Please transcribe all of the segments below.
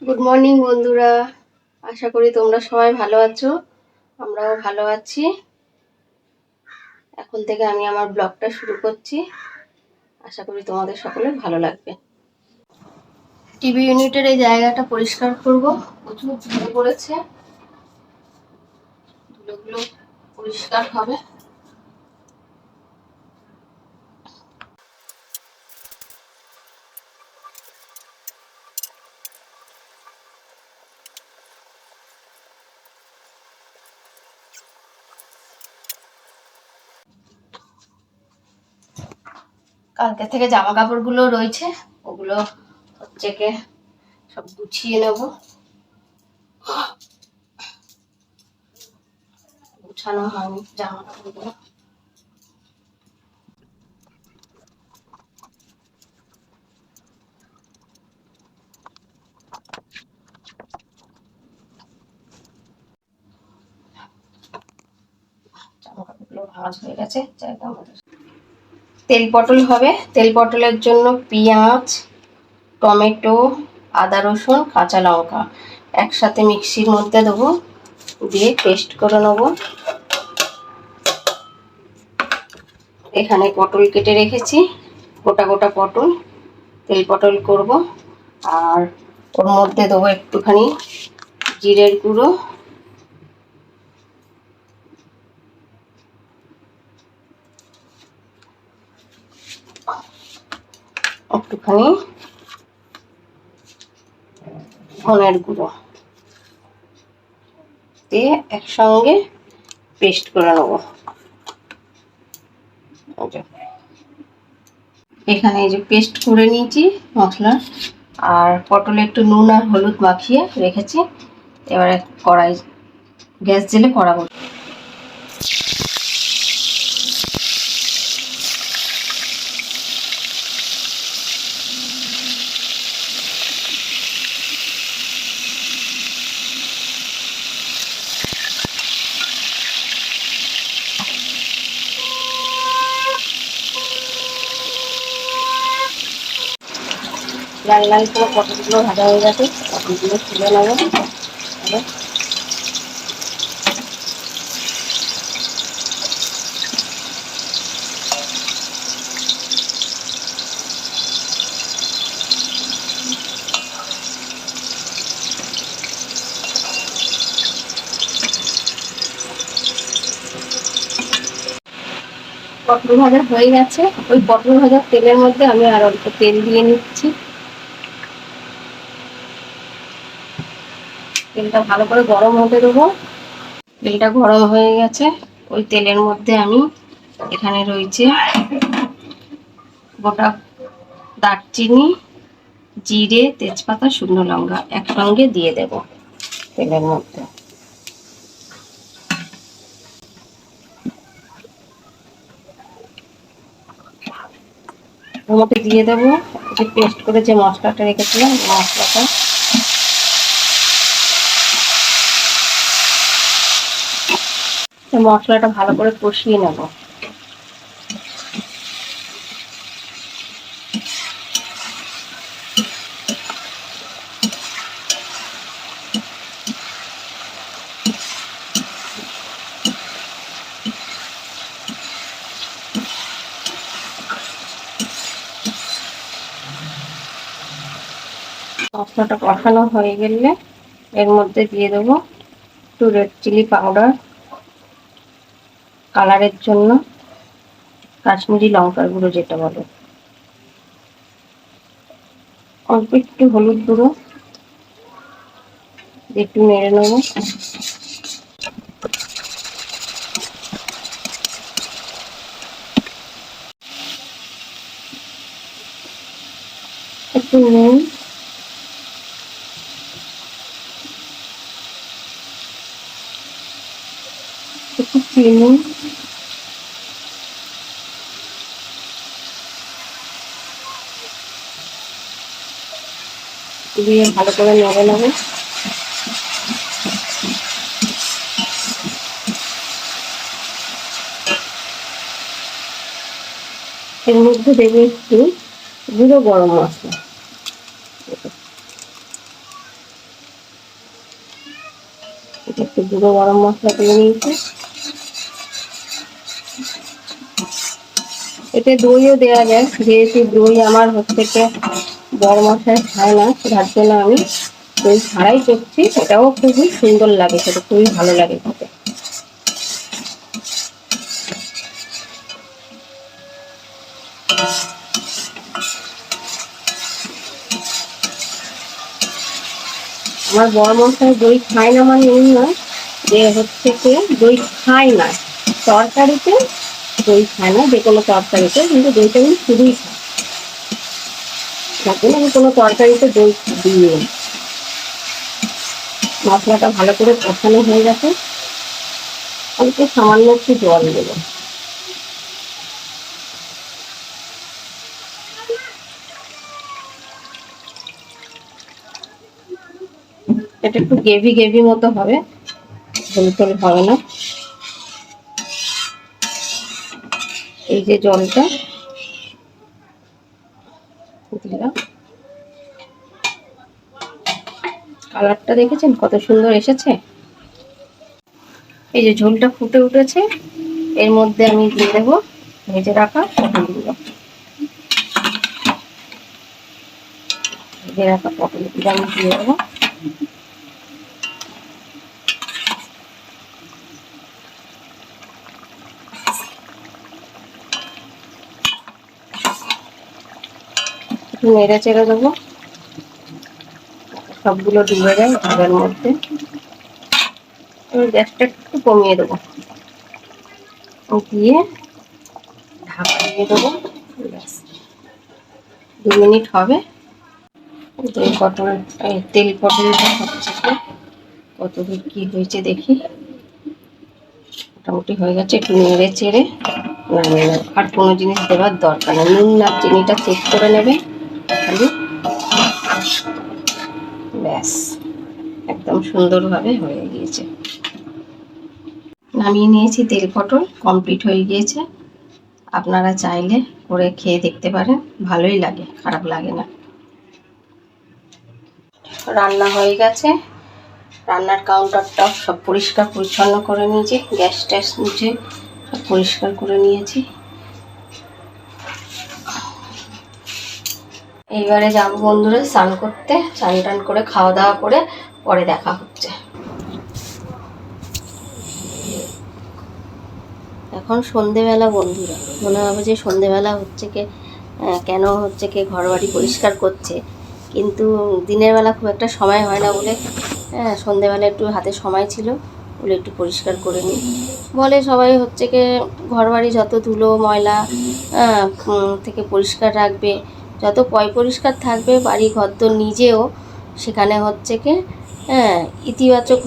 Good morning বন্ধুরা, আশা করি তোমরা সবাই ভালো আছো। আমরাও ভালো আছি। এখন থেকে আমি আমার ব্লগটা শুরু করছি। আশা করি তোমাদের সকলের ভালো লাগবে। টিভি ইউনিটের এই জায়গাটা পরিষ্কার করব। প্রচুর ধুলো পড়েছে, ধুলোগুলো পরিষ্কার হবে। কালকে থেকে জামা কাপড়গুলো রয়েছে, ওগুলো হচ্ছে কে সব গুছিয়ে নেব। গুছানো হয়নি জামা কাপড়গুলো। জামা কাপড়গুলো ভাঁজ হয়ে গেছে জায়গা মতো। তেল পটল হবে। তেল পটলের জন্য পেঁয়াজ, টমেটো, আদা রসুন, কাঁচা লঙ্কা একসাথে মিক্সির মধ্যে দেবো, দিয়ে পেস্ট করে নেবো। এখানে পটল কেটে রেখেছি, গোটা গোটা পটল, তেল পটল করব। আর ওর মধ্যে দেবো একটুখানি জিরের গুঁড়ো, একটুখানি ধনের গুঁড়ো দিয়ে একসঙ্গে পেস্ট করে নেবো। এখানে এই যে পেস্ট করে নিয়েছি মশলা, আর পটলে একটু নুন আর হলুদ মাখিয়ে রেখেছি। এবারে কড়াই গ্যাস জেলে কড়া বসিয়ে লাল লাল করে পটলগুলো ভাজা হয়ে গেছে, পটলগুলো তুলে নেবো। পটল ভাজা হয়ে গেছে। ওই পটল ভাজার তেলের মধ্যে আমি আর অল্প তেল দিয়ে নিচ্ছি। তেলটা ভালো করে গরম হতে দেবো। তেলটা গরম হয়ে গেছে। ওই তেলের মধ্যে আমি এখানে রয়েছে গোটা দারচিনি, জিরে, তেজপাতা, শুকনো লঙ্কা একসঙ্গে দিয়ে দেব তেলের মধ্যে। ওর মধ্যে দিয়ে দেবো যে পেস্ট করে যে মশলাটা রেখেছিলাম, মশলাটা মশলাটা ভালো করে কষিয়ে নেব। মশলাটা কষানো হয়ে গেলে এর মধ্যে দিয়ে দেবো একটু রেড চিলি পাউডার, কালারের জন্য কাশ্মীরি লঙ্কার গুঁড়ো যেটা বলে, অল্প একটু হলুদ গুঁড়ো, একটু নেড়ে নেবো। একটু নুন, একটু চিনি, দিয়ে ভালো করে নেড়ে নেবো। এর মধ্যে দেবে একটু গুঁড়ো গরম মশলা, এটা একটু গুঁড়ো গরম মশলা তুলে নিয়েছি। এতে দইও দেওয়া যায়, যেহেতু দই আমার হচ্ছে বড় মশাই খায় না, যার জন্য আমি দই ছাড়াই করছি। এটাও খুবই সুন্দর লাগে, সেটা খুবই ভালো লাগে খেতে। আমার বড় মশাই দই খায় না মানে এই নয় যে দই খায় না, তরকারিতে দই খায় না, যে কোনো তরকারিতে, কিন্তু দইটা আমি শুধুই খাই, যার জন্য আমি কোনো তরকারিতে দই দিয়ে। মশলাটা ভালো করে কষানো হয়ে গেছে, আমি সামান্য একটু জল দেবো। এটা একটু গ্রেভি গ্রেভি মতো হবে, ঝোল টোল হবে না। এই যে জলটা দিলাম, কালারটা দেখেছেন কত সুন্দর এসেছে। এই যে ঝোলটা ফুটে উঠেছে, এর মধ্যে আমি দিয়ে দেবো ভেজে রাখা পটলগুলো। ভেজে রাখা পটলগুলো আমি দিয়ে দেবো। নেড়ে চেড়ে দেবো, সবগুলো ডুবে যায় ঝোলের মধ্যে। গ্যাসটা একটু কমিয়ে দেবো, দিয়ে ঢাকা দিয়ে দেবো। 2 মিনিট হবে। তেল পটলটা হচ্ছে কতদূর কি হয়েছে দেখি। মোটামুটি হয়ে গেছে, একটু নেড়ে চেড়ে নামিয়ে নেব। আর কোনো জিনিস দেওয়ার দরকার নেই, নুন না চিনিটা চেক করে নেবে খালি, ব্যাস একদম সুন্দরভাবে হয়ে গিয়েছে। নামিয়ে নিয়েছি, তেল পটল কমপ্লিট হয়ে গিয়েছে। আপনারা চাইলে করে খেয়ে দেখতে পারেন, ভালোই লাগে, খারাপ লাগে না। রান্না হয়ে গেছে, রান্নার কাউন্টারটা সব পরিষ্কার পরিচ্ছন্ন করে নিয়েছি, গ্যাস ট্যাস মুছে সব পরিষ্কার করে নিয়েছি। এইবারে যাবো বন্ধুরা স্নান করতে, স্নান টান করে খাওয়া দাওয়া করে পরে দেখা হচ্ছে। এখন সন্ধেবেলা বন্ধুরা, মনে হবে যে সন্ধেবেলা কেন ঘর বাড়ি পরিষ্কার করছে, কিন্তু দিনের বেলা খুব একটা সময় হয় না বলে সন্ধেবেলা একটু হাতে সময় ছিল বলে একটু পরিষ্কার করে নিই বলে। সবাই ঘর বাড়ি যত ধুলো ময়লা থেকে পরিষ্কার রাখবে, যত পরিষ্কার থাকবে বাড়ি ঘর তো নিজেও সেখানে ইতিবাচক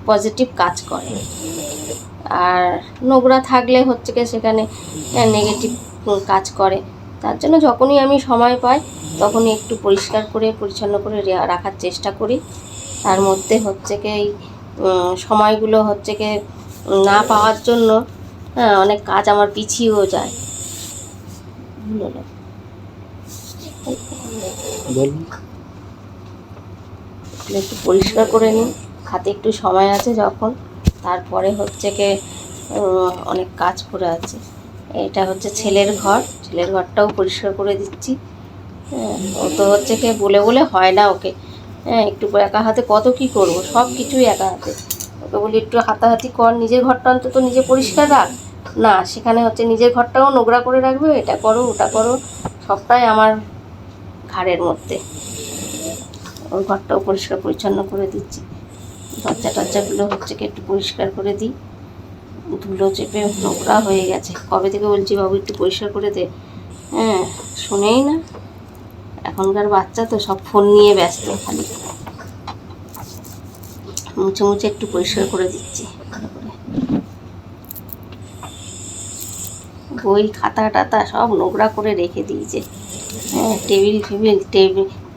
পজিটিভ কাজ করে। আর নোংরা থাকলে সেখানে নেগেটিভ কাজ করে। তার জন্য যখনই আমি সময় পাই তখনই একটু পরিষ্কার করে পরিচ্ছন্ন করে রাখার চেষ্টা করি। তার মধ্যে এই সময়গুলো না পাওয়ার জন্য অনেক কাজ আমার পিছিয়েও যায়। একটু পরিষ্কার করে নিই, হাতে একটু সময় আছে যখন, তারপরে অনেক কাজ করে আছে। এটা ছেলের ঘর, ছেলের ঘরটাও পরিষ্কার করে দিচ্ছি। ও তো বলে বলে হয় না ওকে, একটু একা হাতে কত কি করব, সব কিছুই একা হাতে। ওকে বলি একটু হাতাহাতি কর, নিজের ঘরটা অন্তত নিজে পরিষ্কার রাখ, না সেখানে নিজের ঘরটাও নোংরা করে রাখবে, এটা করো ওটা করো, সবটাই আমার ঘাড়ের মধ্যে। ওর ঘরটাও পরিষ্কার পরিচ্ছন্ন করে দিচ্ছি। দরজা টরজাগুলো একটু পরিষ্কার করে দিই, ধুলো চেপে নোংরা হয়ে গেছে। কবে থেকে বলছি বাবু একটু পরিষ্কার করে দে, শোনেই না। এখনকার বাচ্চা তো সব ফোন নিয়ে ব্যস্ত, খালি মুছে মুছে একটু পরিষ্কার করে দিচ্ছি। বই খাতা টাতা সব নোংরা করে রেখে দিয়েছে,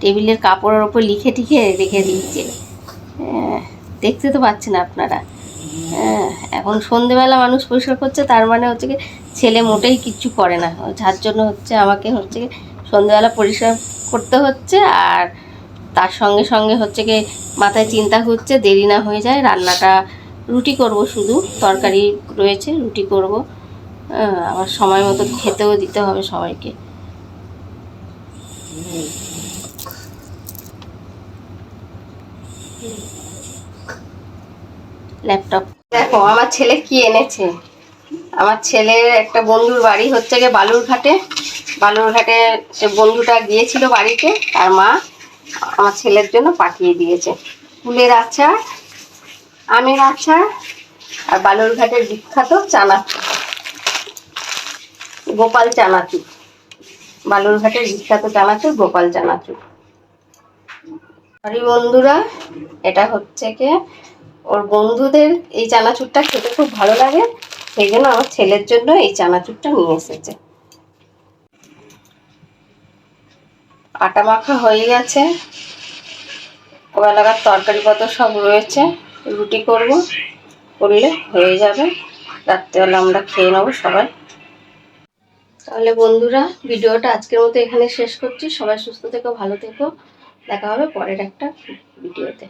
টেবিলের কাপড়ের ওপর লিখে টিখে রেখে দিয়েছে। দেখতে তো পাচ্ছেন আপনারা। এখন সন্ধেবেলা মানুষ পরিষ্কার করছে, তার মানে কি ছেলে মোটেই কিচ্ছু করে না, যার জন্য আমাকে সন্ধেবেলা পরিষ্কার করতে হচ্ছে। আর তার সঙ্গে সঙ্গে হচ্ছে কি মাথায় চিন্তা হচ্ছে দেরি না হয়ে যায়, রান্নাটা রুটি করব, শুধু তরকারি রয়েছে, রুটি করব। আবার সময় মতো খেতেও দিতে হবে সবাইকে। ল্যাপটপ দেখো আমার ছেলে কি এনেছে। আমার ছেলের একটা বন্ধুর বাড়ি হচ্ছে গিয়ে বালুরঘাটে। বালুরঘাটে সে বন্ধুটা গিয়েছিল বাড়িতে, তার মা আমার ছেলের জন্য পাঠিয়ে দিয়েছে কুলের আচার, আমের আচার, আর বালুরঘাটের বিখ্যাত চানাচুর, গোপাল চানাচুর। বালুরঘাটের বিখ্যাত চানাচুর গোপাল চানাচুর। সরি বন্ধুরা, এটা হচ্ছে কি ওর বন্ধুদের এই চানাচুরটা খেতে খুব ভালো লাগে, সেই জন্য আমার ছেলের জন্য এই চানাচুরটা নিয়ে এসেছে। আটা মাখা হয়ে গেছে, ওবেলাকার তরকারি পত্র সব রয়েছে, রুটি করব, করলে হয়ে যাবে, রাত্রেবেলা আমরা খেয়ে নেবো সবাই। তাহলে বন্ধুরা, ভিডিওটা আজকের মতো এখানে শেষ করছি। সবাই সুস্থ থেকো, ভালো থেকো, দেখা হবে পরের একটা ভিডিওতে।